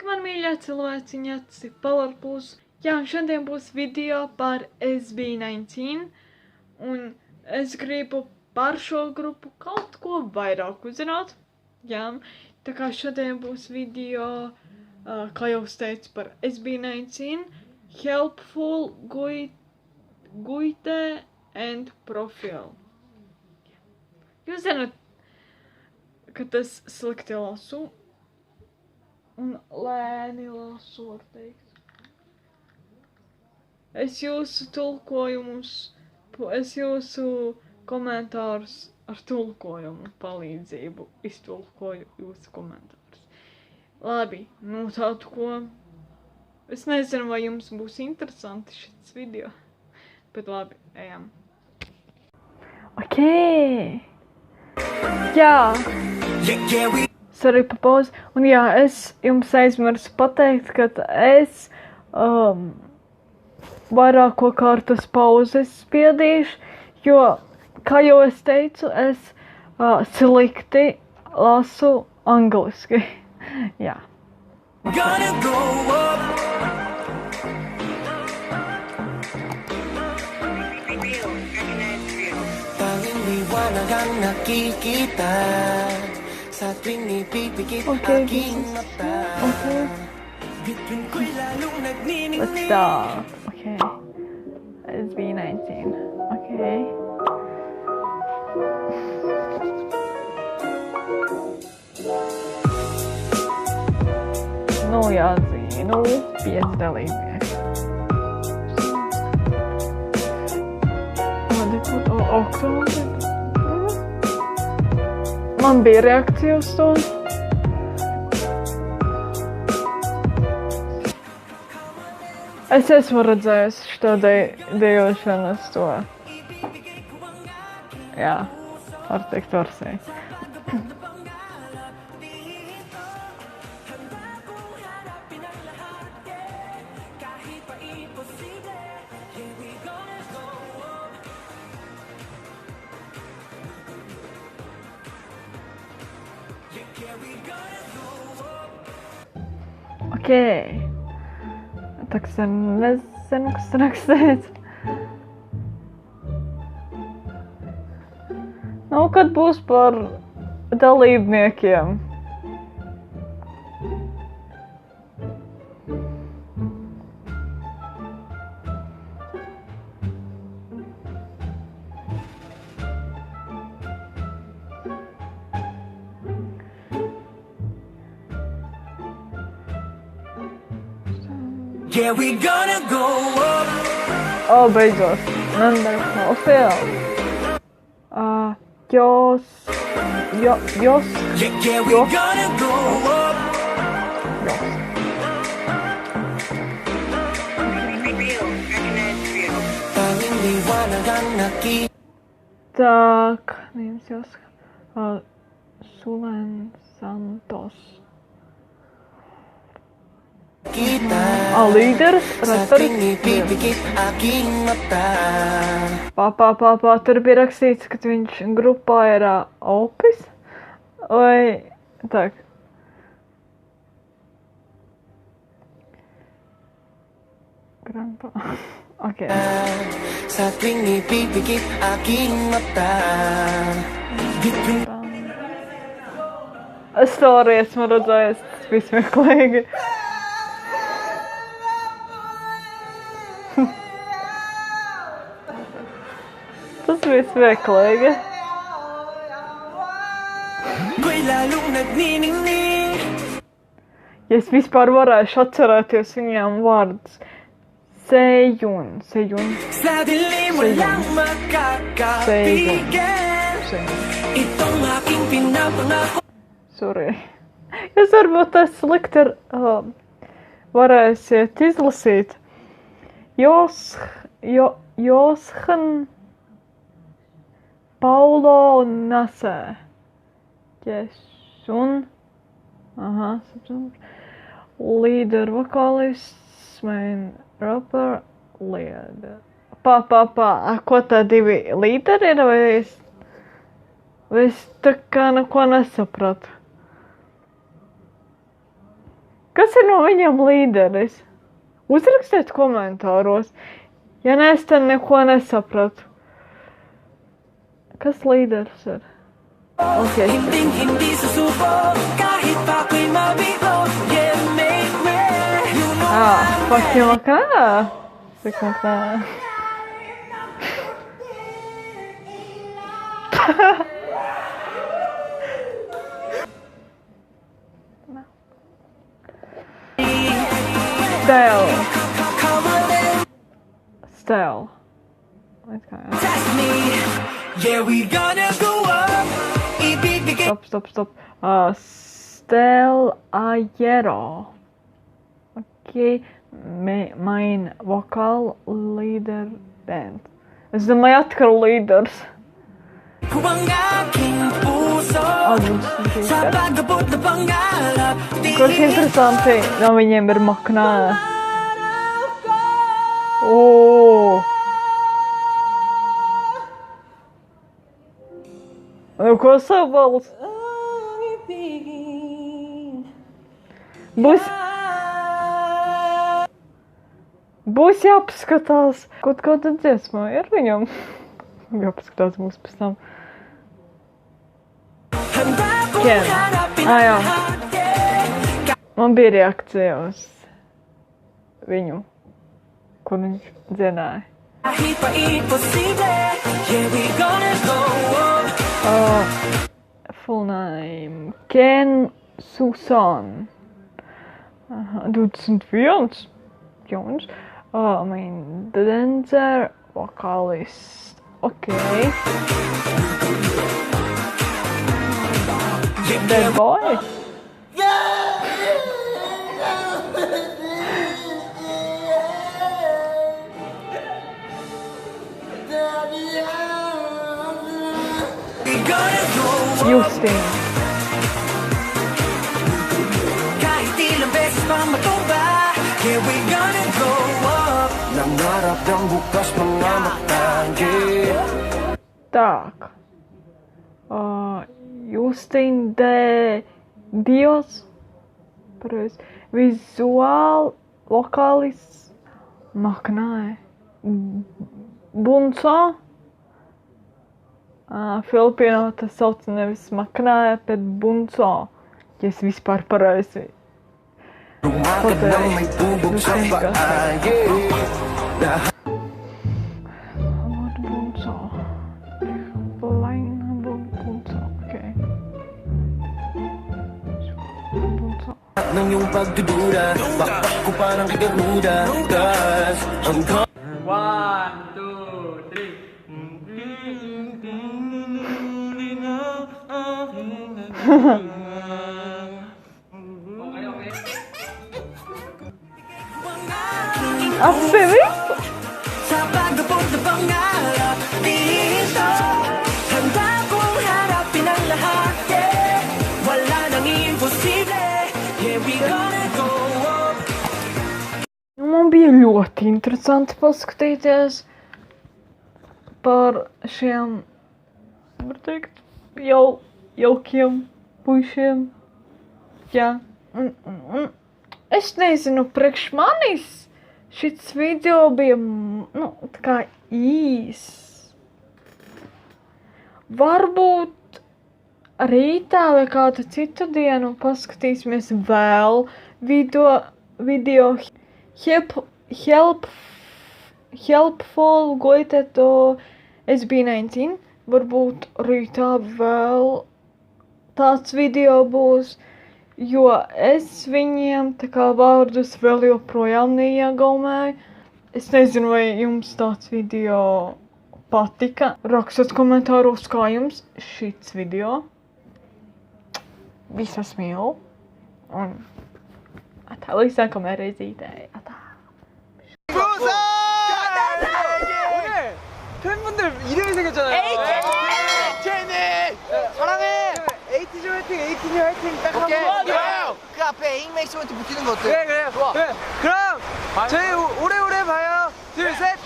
Sveiki, man mīļā cilvēciņa, Power Plus. Jā, šodien būs video par SB19, un es gribu par šo grupu kaut ko vairāk uzzināt. Jā, tā kā šodien būs video, kā jau es teicu, par SB19, Helpful, Guite and Profile. Jūs zināt, ka tas slikti lasu. Un lēni lasu, var teikt. Es jūsu komentārus ar tulkojumu palīdzību iztulkoju jūsu komentārus. Labi, nu tādu ko. Es nezinu, vai jums būs interesanti šis video, bet labi, ejam. Ok. Jā. Sorry par pauzi. Un jā, es jums aizmirsu pateikt, ka es vairāko kārtu uz pauzes spiedīšu, jo, kā jau es teicu, es slikti lasu angliski. Jā. Okay. Let's start. Okay. SB19. Okay. Nu jāzina, 5 dalībnieki. Oktobri. Man bija reakcija uz to. Es esmu redzējis šo dejošanu uz to. Jā, var teikt versiju. Okay. Tak sen nezinu, kas rakstīt. Nu, kad būs par dalībniekiem. Yeah, we gonna go up. Oh, beidzot. Number profile. Jos. Yeah, we gonna go up. Так, names Sulen Santos. Līderis, Pā, tur bija rakstīts, ka viņš grupā ir Opis, vai tak? Grandpa, ok. Es to arī esmu redzējis, tas bija smieklīgi. Tas bija smieklīgi. Ja es vispār varēšu atcerēties viņām vārdus. Sejun. Sorry. Jūs varbūt tas slikti varēsiet izlasīt. Joshan Paulo Nasē. Jesun. Leader, vokalists, main rapper, leader. Pā. Ko tā divi līderi ir, vai es tā kā neko nesapratu? Kas ir no viņiem līderis? Uzrakstiet komentāros. Ja nē, es te neko nesapratu. Kas līderis ir? Okay. Fuck you, kā? Cik kā? Style. Yeah, we gonna go up. Stop. Stel Ayero. Okay. Main vocal leader band. Es domāju, atkal līderis. Kurš interesanti no viņiem ir maknā. Ko savu balsu? Būs jāpaskatās. Kaut kāda dziesmā ir viņam. Jāpaskatās būs pēc tam. Jā. Man bija reakcija uz viņu, kur viņš dziedāja. Full name. Ken Susan. 21. Jauns. Dancer, vocalist. Okay. That boy. Justin. Так. Justin de Dios. Visual vocalist. Maknāja. Bunso. Filipīnā tas sauc nevis maknāja, bet bunso. Ja es vispār pareizi ng iyong pagdudura, bakbak ko parang kagaruda. 1, 2, 3. Aferin. Sa pag-abot na pangarap dito, handa kong harapin ang lahat, yeah. Wala nang imposible. Yeah, we gonna go up. Man bija ļoti interesanti paskatīties par šiem, var teikt, jaukiem puišiem. Jā. Es nezinu, priekš manis šits video bija, tā kā īs. Varbūt rītā vai kādu citu dienu paskatīsimies vēl video helpful goite to SB19. Varbūt rītā vēl tāds video būs, jo es viņiem tā kā vārdus vēl joprojām neiegumēju. Es nezinu, vai jums tāds video patika. Rakstot komentāros, kā jums šits video. Visas mīlu. Un atā, līdz nākamajai reizītei. Atā. 오늘 팬분들 이름이 생겼잖아요. 에이티니! 사랑해! 에이티즈 화이팅! 에이티니 화이팅! 딱 오케이. 한번 그 앞에 에잉맥스한테 붙이는 거 어때? 그래. 그럼 저희 오래오래 봐요. 둘, 셋!